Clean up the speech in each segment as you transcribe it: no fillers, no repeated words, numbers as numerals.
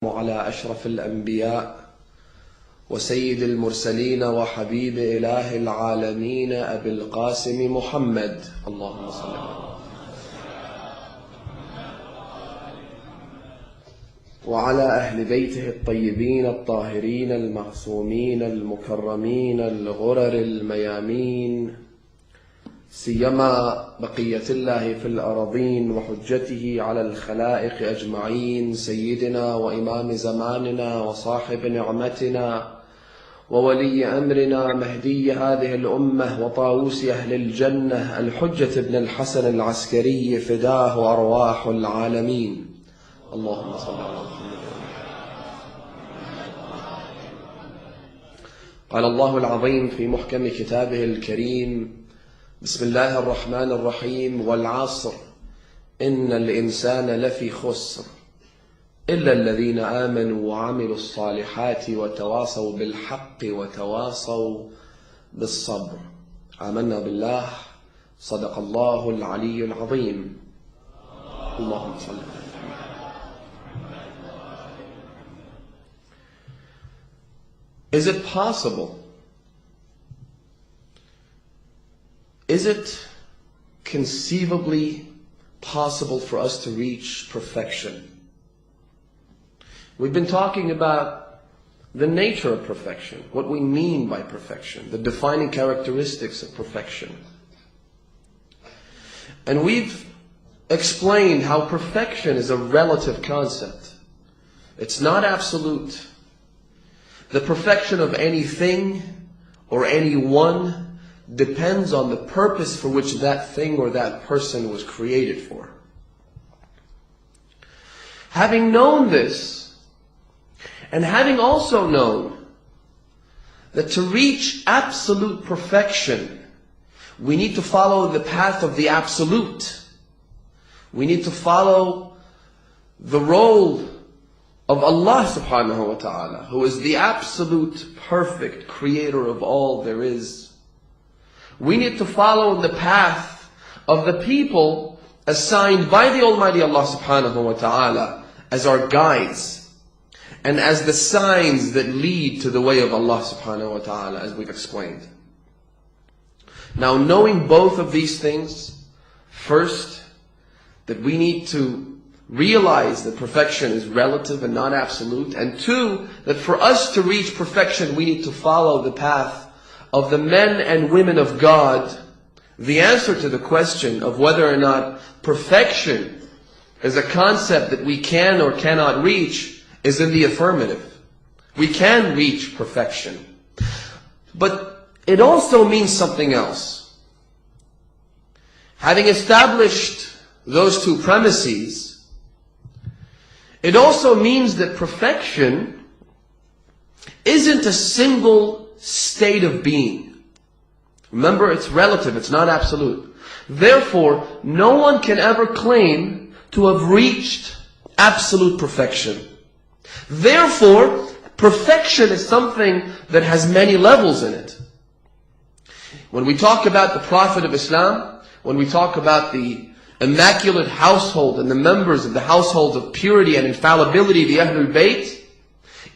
على أشرف الأنبياء وسيد المرسلين وحبيب إله العالمين أبي القاسم محمد اللهم صل عليه وعلى أهل بيته الطيبين الطاهرين المعصومين المكرمين الغرر الميامين سيما بقية الله في الأراضين وحجته على الخلائق أجمعين سيدنا وإمام زماننا وصاحب نعمتنا وولي أمرنا مهدي هذه الأمة وطاووس أهل الجنة الحجة بن الحسن العسكري فداه أرواح العالمين اللهم صل على محمد. قال الله العظيم في محكم كتابه الكريم: بسم الله الرحمن الرحيم: والعصر إن الإنسان لفي خسر إلا الذين آمنوا وعملوا الصالحات وتواصوا بالحق وتواصوا بالصبر. آمنا بالله. صدق الله العلي العظيم. اللهم صل على محمد. Is it possible? Is it conceivably possible for us to reach perfection? We've been talking about the nature of perfection, what we mean by perfection, the defining characteristics of perfection. And we've explained how perfection is a relative concept. It's not absolute. The perfection of anything or anyone depends on the purpose for which that thing or that person was created for. Having known this, and having also known that to reach absolute perfection, we need to follow the path of the absolute. We need to follow the role of Allah subhanahu wa ta'ala, who is the absolute perfect creator of all there is. We need to follow the path of the people assigned by the Almighty Allah subhanahu wa ta'ala as our guides and as the signs that lead to the way of Allah subhanahu wa ta'ala, as we've explained. Now, knowing both of these things, first, that we need to realize that perfection is relative and not absolute, and two, that for us to reach perfection we need to follow the path of the men and women of God, the answer to the question of whether or not perfection is a concept that we can or cannot reach is in the affirmative. We can reach perfection. But it also means something else. Having established those two premises, it also means that perfection isn't a single state of being. Remember, it's relative, it's not absolute. Therefore, no one can ever claim to have reached absolute perfection. Therefore, perfection is something that has many levels in it. When we talk about the Prophet of Islam, when we talk about the immaculate household and the members of the household of purity and infallibility, the Ahlol Beyt,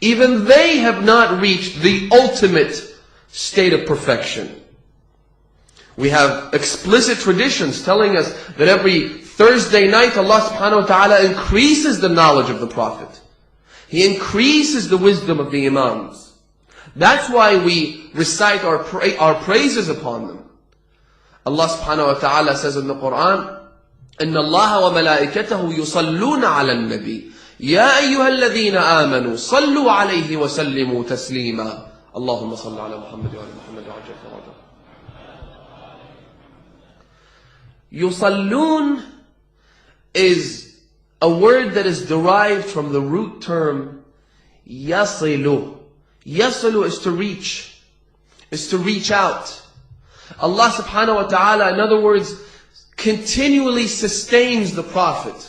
even they have not reached the ultimate state of perfection. We have explicit traditions telling us that every Thursday night Allah subhanahu wa ta'ala increases the knowledge of the Prophet. He increases the wisdom of the Imams. That's why we recite our praises upon them. Allah subhanahu wa ta'ala says in the Quran, إن الله وملائكته يصلون على النبي يا أيها الذين آمنوا صلوا عليه وسلموا تسليما اللهم صل على محمد وعلى محمد وعجل فرجه. يصلون is a word that is derived from the root term يصل. يصل is to reach out. Allah subhanahu wa ta'ala, in other words, continually sustains the Prophet.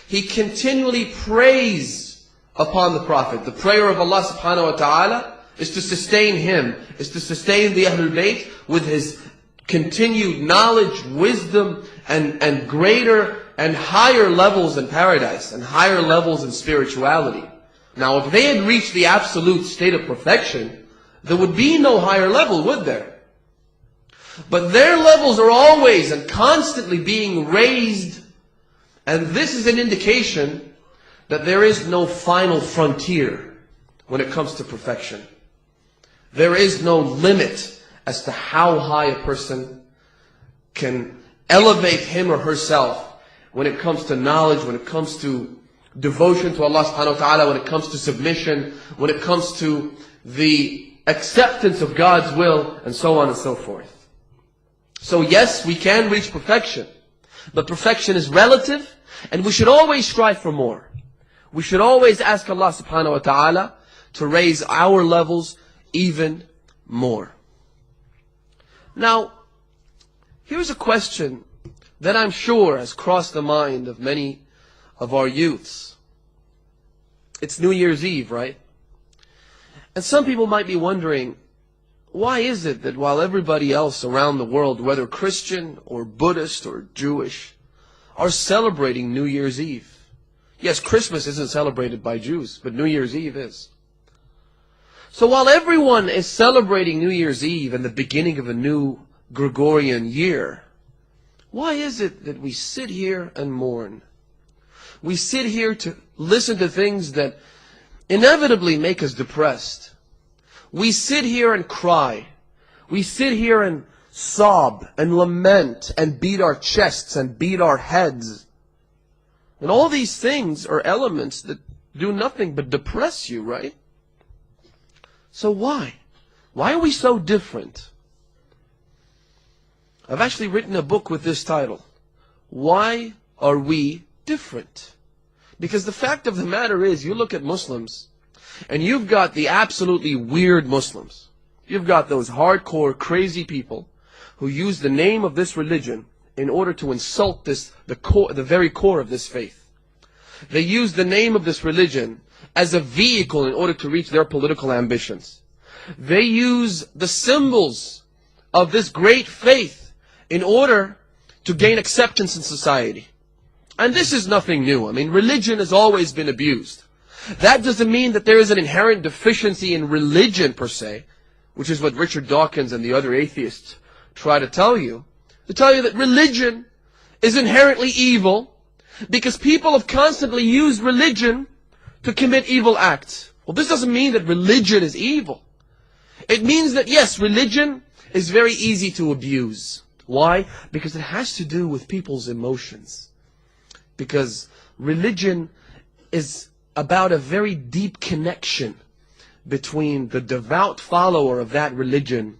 He continually prays upon the Prophet. The prayer of Allah subhanahu wa ta'ala is to sustain him, is to sustain the Ahlul Beyt with his continued knowledge, wisdom, and greater and higher levels in paradise, and higher levels in spirituality. Now, if they had reached the absolute state of perfection, there would be no higher level, would there? But their levels are always and constantly being raised, and this is an indication that there is no final frontier when it comes to perfection. There is no limit as to how high a person can elevate him or herself when it comes to knowledge, when it comes to devotion to Allah subhanahu wa ta'ala, when it comes to submission, when it comes to the acceptance of God's will, and so on and so forth. So yes, we can reach perfection, but perfection is relative, and we should always strive for more. We should always ask Allah subhanahu wa ta'ala to raise our levels even more. Now, here's a question that I'm sure has crossed the mind of many of our youths. It's New Year's Eve, right? And some people might be wondering, why is it that while everybody else around the world, whether Christian or Buddhist or Jewish, are celebrating New Year's Eve? Yes, Christmas isn't celebrated by Jews, but New Year's Eve is. So while everyone is celebrating New Year's Eve and the beginning of a new Gregorian year, why is it that we sit here and mourn? We sit here to listen to things that inevitably make us depressed. We sit here and cry. We sit here and sob and lament and beat our chests and beat our heads. And all these things are elements that do nothing but depress you, right? So why? Why are we so different? I've actually written a book with this title. Why are we different? Because the fact of the matter is, you look at Muslims, and you've got the absolutely weird Muslims. You've got those hardcore, crazy people who use the name of this religion in order to insult the very core of this faith. They use the name of this religion as a vehicle in order to reach their political ambitions. They use the symbols of this great faith in order to gain acceptance in society. And this is nothing new. I mean, religion has always been abused. That doesn't mean that there is an inherent deficiency in religion per se, which is what Richard Dawkins and the other atheists try to tell you. They tell you that religion is inherently evil because people have constantly used religion to commit evil acts. Well, this doesn't mean that religion is evil. It means that, yes, religion is very easy to abuse. Why? Because it has to do with people's emotions. Because religion is about a very deep connection between the devout follower of that religion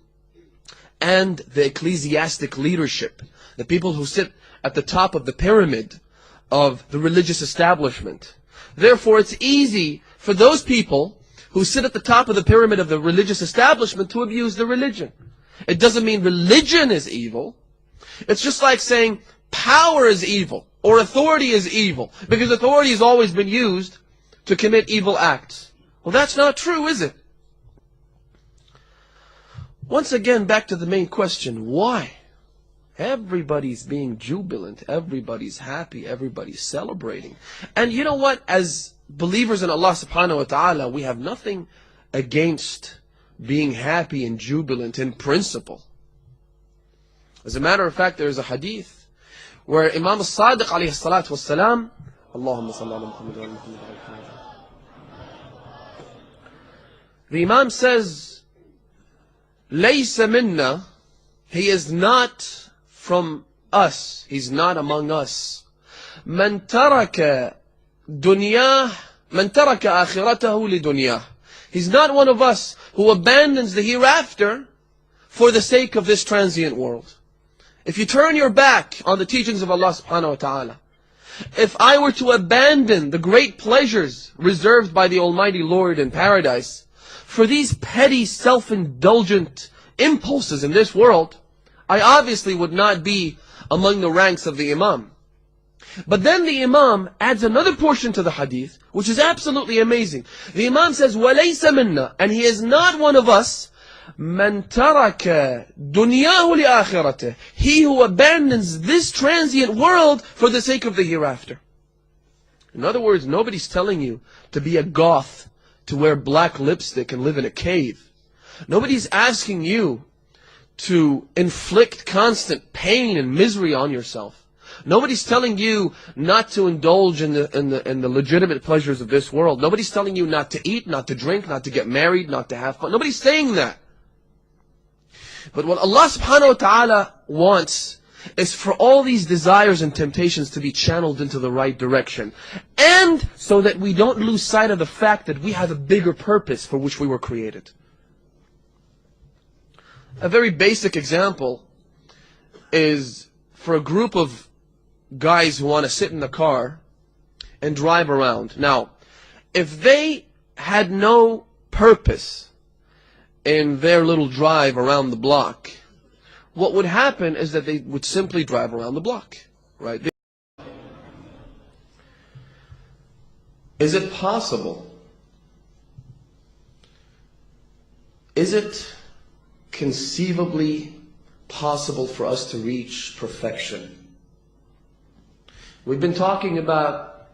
and the ecclesiastic leadership, the people who sit at the top of the pyramid of the religious establishment. Therefore, it's easy for those people who sit at the top of the pyramid of the religious establishment to abuse the religion. It doesn't mean religion is evil. It's just like saying power is evil or authority is evil, because authority has always been used to commit evil acts. Well, that's not true, is it? Once again, back to the main question, why? Everybody's being jubilant, everybody's happy, everybody's celebrating. And you know what? As believers in Allah subhanahu wa ta'ala, we have nothing against being happy and jubilant in principle. As a matter of fact, there is a hadith where Imam al-Sadiq alayhi salatu wassalam, Allahumma salli ala Muhammad wa ala Muhammad. The Imam says, Laysa minna, he is not from us, he's not among us. Man taraka dunyah, man taraka akhiratahu li dunyah. He's not one of us who abandons the hereafter for the sake of this transient world. If you turn your back on the teachings of Allah subhanahu wa ta'ala, if I were to abandon the great pleasures reserved by the Almighty Lord in paradise for these petty self-indulgent impulses in this world, I obviously would not be among the ranks of the Imam. But then the Imam adds another portion to the hadith, which is absolutely amazing. The Imam says, وَلَيْسَ مِنَّا, and he is not one of us, مَنْ تَرَكَ دُنْيَاهُ لِآخِرَتِهِ, he who abandons this transient world for the sake of the hereafter. In other words, nobody's telling you to be a goth, to wear black lipstick and live in a cave. Nobody's asking you to inflict constant pain and misery on yourself. Nobody's telling you not to indulge in the legitimate pleasures of this world. Nobody's telling you not to eat, not to drink, not to get married, not to have fun. Nobody's saying that. But what Allah subhanahu wa ta'ala wants is for all these desires and temptations to be channeled into the right direction. And so that we don't lose sight of the fact that we have a bigger purpose for which we were created. A very basic example is for a group of guys who want to sit in the car and drive around. Now, if they had no purpose in their little drive around the block, what would happen is that they would simply drive around the block, right? Is it possible? Is it conceivably possible for us to reach perfection? We've been talking about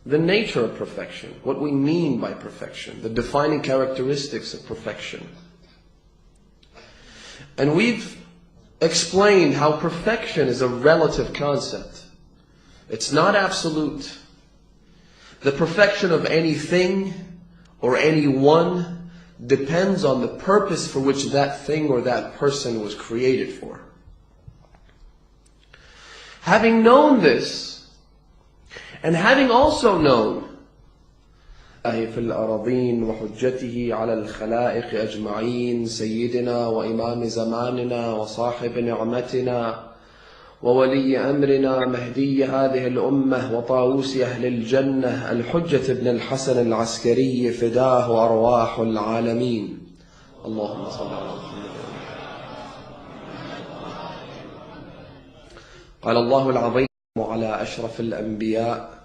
the nature of perfection, what we mean by perfection, the defining characteristics of perfection. And we've explained how perfection is a relative concept. It's not absolute. The perfection of anything or anyone depends on the purpose for which that thing or that person was created for. Having known this, and having also known في الأراضين وحجته على الخلائق أجمعين سيدنا وإمام زماننا وصاحب نعمتنا وولي أمرنا مهدي هذه الأمة وطاووس أهل الجنة الحجة بن الحسن العسكري فداه أرواح العالمين اللهم صل على محمد. قال الله العظيم على أشرف الأنبياء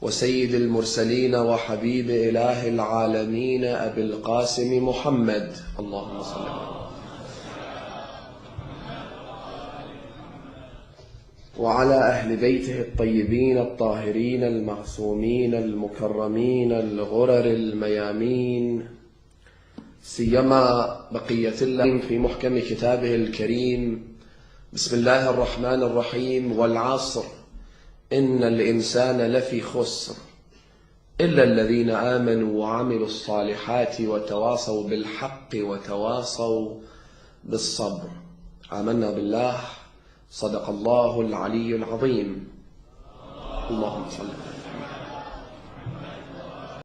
وسيد المرسلين وحبيب إله العالمين أبي القاسم محمد اللهم صل على محمد وعلى أهل بيته الطيبين الطاهرين المعصومين المكرمين الغرر الميامين سيما بقية الله في محكم كتابه الكريم بسم الله الرحمن الرحيم والعصر إن الإنسان لفي خسر إلا الذين آمنوا وعملوا الصالحات وتواصوا بالحق وتواصوا بالصبر. آمنا بالله صدق الله العلي العظيم. اللهم صل